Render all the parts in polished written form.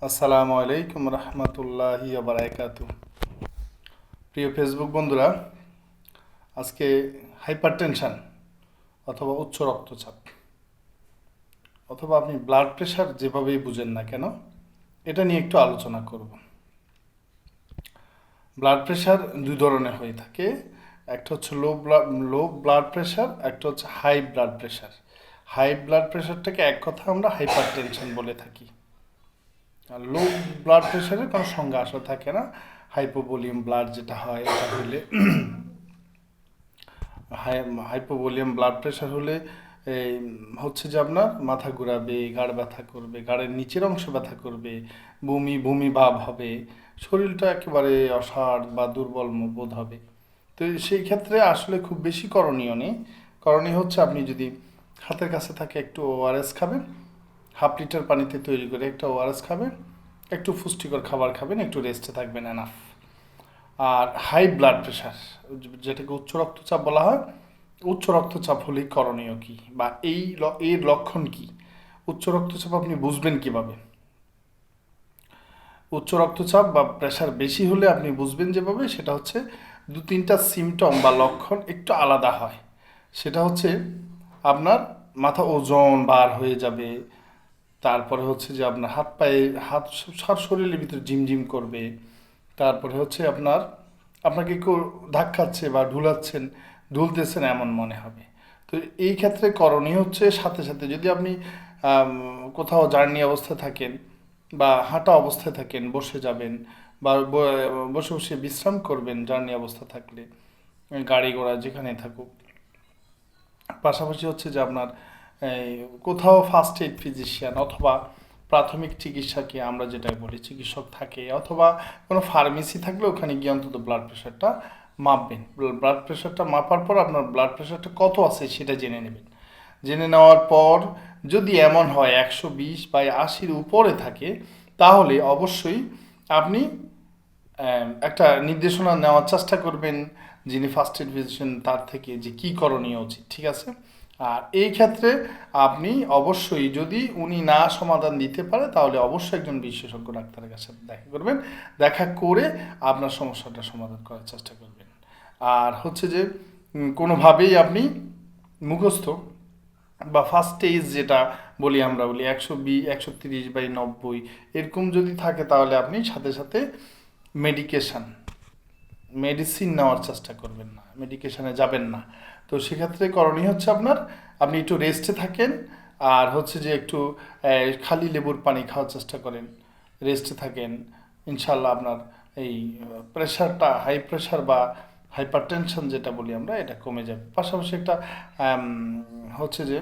আসসালামু আলাইকুম রহমতুল্লাহি ওয়া বারাকাতুহু। প্রিয় ফেসবুক বন্ধুরা, আজকে হাইপারটেনশন অথবা উচ্চ রক্তচাপ অথবা আপনি ব্লাড প্রেশার যেভাবেই বুঝেন না কেন, এটা নিয়ে একটু আলোচনা করব। ব্লাড প্রেশার দুই ধরনের হয়ে থাকে। একটা হচ্ছে লো ব্লাড প্রেশার, একটা হচ্ছে high blood pressure. High blood প্রেশারটাকে এক কথা আমরা হাইপারটেনশন বলে থাকি। আর লো ব্লাড প্রেশারের কোনো সংজ্ঞা আসা থাকে না। হাইপোভলিউম ব্লাড যেটা হয়, এটা হলে হাইপোভলিউম ব্লাড প্রেশার হলে এই হচ্ছে যে আপনার মাথা ঘোরাবে, ঘাড় ব্যথা করবে, ঘাড়ের নিচের অংশ ব্যথা করবে, বমি বমি ভাব হবে, শরীরটা একেবারে অসাড় বা দুর্বল বোধ হবে। তো সেই ক্ষেত্রে আসলে খুব বেশি করণীয় নেই। করণীয় হচ্ছে আপনি যদি হাতের কাছে থাকে একটু ওআরএস খাবেন, হাফ লিটার পানিতে তৈরি করে একটা ওআরএস খাবেন, একটু পুষ্টিকর খাবার খাবেন, একটু রেস্টে থাকবেন, এনাফ। আর হাই ব্লাড প্রেশার, যেটাকে উচ্চ রক্তচাপ বলা হয়, উচ্চ রক্তচাপ হলে করণীয় কি বা এর লক্ষণ কি? উচ্চ রক্তচাপ আপনি বুঝবেন কিভাবে? উচ্চ রক্তচাপ বা প্রেশার বেশি হলে আপনি বুঝবেন যেভাবে, সেটা হচ্ছে দু তিনটা সিমটম বা লক্ষণ একটু আলাদা হয়। সেটা হচ্ছে আপনার মাথা ওজন বার হয়ে যাবে, তারপরে হচ্ছে যে আপনার হাত পায়ে হাত সার শরীরের ভিতরে ঝিমঝিম করবে, তারপরে হচ্ছে আপনাকে কেউ ধাক্কাচ্ছে বা ঢুলতেছেন এমন মনে হবে। তো এই ক্ষেত্রে করণীয় হচ্ছে সাথে সাথে যদি আপনি কোথাও জার্নি অবস্থায় থাকেন বা হাঁটা অবস্থায় থাকেন, বসে যাবেন বা বসে বসে বিশ্রাম করবেন জার্নি অবস্থা থাকলে, গাড়ি ঘোড়া যেখানে থাকুক। পাশাপাশি হচ্ছে যে আপনার এই কোথাও ফার্স্ট এইড ফিজিশিয়ান অথবা প্রাথমিক চিকিৎসাকে আমরা যেটা বলি চিকিৎসক থাকে, অথবা কোনো ফার্মেসি থাকলে ওখানে গিয়ে অন্তত ব্লাড প্রেশারটা মাপবেন। ব্লাড প্রেশারটা মাপার পর আপনার ব্লাড প্রেশারটা কত আছে সেটা জেনে নেবেন। জেনে নেওয়ার পর যদি এমন হয় 120/80 উপরে থাকে, তাহলে অবশ্যই আপনি একটা নির্দেশনা নেওয়ার চেষ্টা করবেন যিনি ফার্স্ট এড ফিজিশিয়ান তার থেকে, যে কী করণীয় উচিত। ঠিক আছে? আর এই ক্ষেত্রে আপনি অবশ্যই, যদি উনি না সমাধান দিতে পারে, তাহলে অবশ্যই একজন বিশেষজ্ঞ ডাক্তারের কাছে দেখা করবেন। দেখা করে আপনার সমস্যাটা সমাধান করার চেষ্টা করবেন। আর হচ্ছে যে কোনোভাবেই আপনি মুখস্থ বা ফার্স্ট স্টেজ যেটা আমরা বলি 130/90 এরকম যদি থাকে, তাহলে আপনি সাথে সাথে মেডিসিন নেওয়ার চেষ্টা করবেন না, মেডিকেশনে যাবেন না। তো সেক্ষেত্রে করণীয় হচ্ছে আপনি একটু রেস্টে থাকেন। আর হচ্ছে যে একটু খালি লেবুর পানি খাওয়ার চেষ্টা করেন, রেস্টে থাকেন। ইনশাল্লাহ আপনার এই প্রেশারটা, হাই প্রেশার বা হাইপারটেনশন যেটা বলি আমরা, এটা কমে যাবে। পাশাপাশি হচ্ছে যে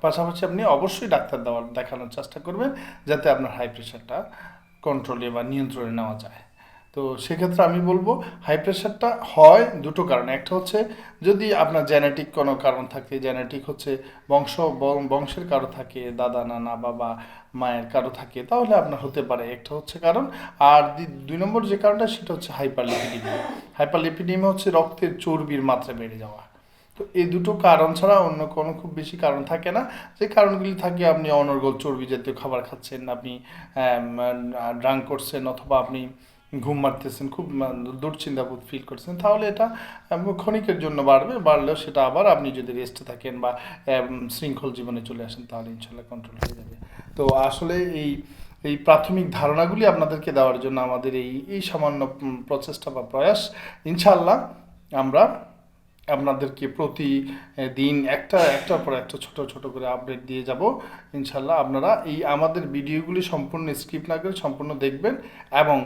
পাশাপাশি আপনি অবশ্যই ডাক্তার দেখানোর চেষ্টা করবেন, যাতে আপনার হাই প্রেশারটা কন্ট্রোলে বা নিয়ন্ত্রণে নেওয়া যায়। তো সেক্ষেত্রে আমি বলবো, হাই প্রেশারটা হয় দুটো কারণে। একটা হচ্ছে যদি আপনার জেনেটিক কোনো কারণ থাকে, জেনেটিক হচ্ছে বংশের কারো থাকে, দাদা নানা বাবা মায়ের কারো থাকে, তাহলে আপনার হতে পারে, একটা হচ্ছে কারণ। আর দুই নম্বর যে কারণটা, সেটা হচ্ছে হাইপারলিপিডিমিয়া। হাইপারলিপিডিমিয়া হচ্ছে রক্তের চর্বির মাত্রা বেড়ে যাওয়া। তো এই দুটো কারণ ছাড়া অন্য কোনো খুব বেশি কারণ থাকে না। যে কারণগুলি থাকে, আপনি অনর্গল চর্বি জাতীয় খাবার খাচ্ছেন, আপনি ড্রাঙ্ক করছেন, অথবা আপনি ঘুম মারতেছেন, খুব দুশ্চিন্তাবোধ ফিল করছেন, তাহলে এটা ক্ষণিকের জন্য বাড়লেও সেটা আবার আপনি যদি রেস্টে থাকেন বা শৃঙ্খল জীবনে চলে আসেন, তাহলে ইনশাল্লাহ কন্ট্রোল হয়ে যাবে। তো আসলে এই এই প্রাথমিক ধারণাগুলি আপনাদেরকে দেওয়ার জন্য আমাদের এই সামান্য প্রচেষ্টা বা প্রয়াস। ইনশাল্লাহ আমরা আপনাদেরকে প্রতিদিন একটার পর একটা ছোট ছোট করে আপডেট দিয়ে যাব। ইনশাল্লাহ আপনারা এই আমাদের ভিডিওগুলি সম্পূর্ণ স্কিপ না করে সম্পূর্ণ দেখবেন এবং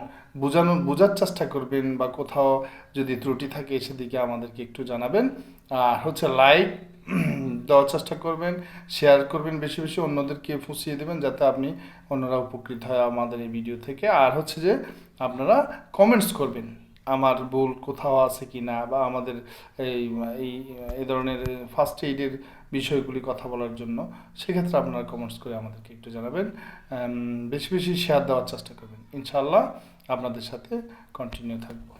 বোঝার চেষ্টা করবেন, বা কোথাও যদি ত্রুটি থাকে সেদিকে আমাদেরকে একটু জানাবেন। আর হচ্ছে লাইক দেওয়ার চেষ্টা করবেন, শেয়ার করবেন, বেশি বেশি অন্যদেরকে ফুঁসিয়ে দেবেন, যাতে অন্যরা উপকৃত হয় আমাদের এই ভিডিও থেকে। আর হচ্ছে যে আপনারা কমেন্টস করবেন আমার ভুল কোথাও আছে কি না, বা আমাদের এই এই এই ধরনের ফার্স্ট এইডের বিষয়গুলি কথা বলার জন্য। সেক্ষেত্রে আপনারা কমেন্টস করে আমাদেরকে একটু জানাবেন। বেশি বেশি শেয়ার দেওয়ার চেষ্টা করবেন। ইনশাআল্লাহ আপনাদের সাথে কন্টিনিউ থাকবো।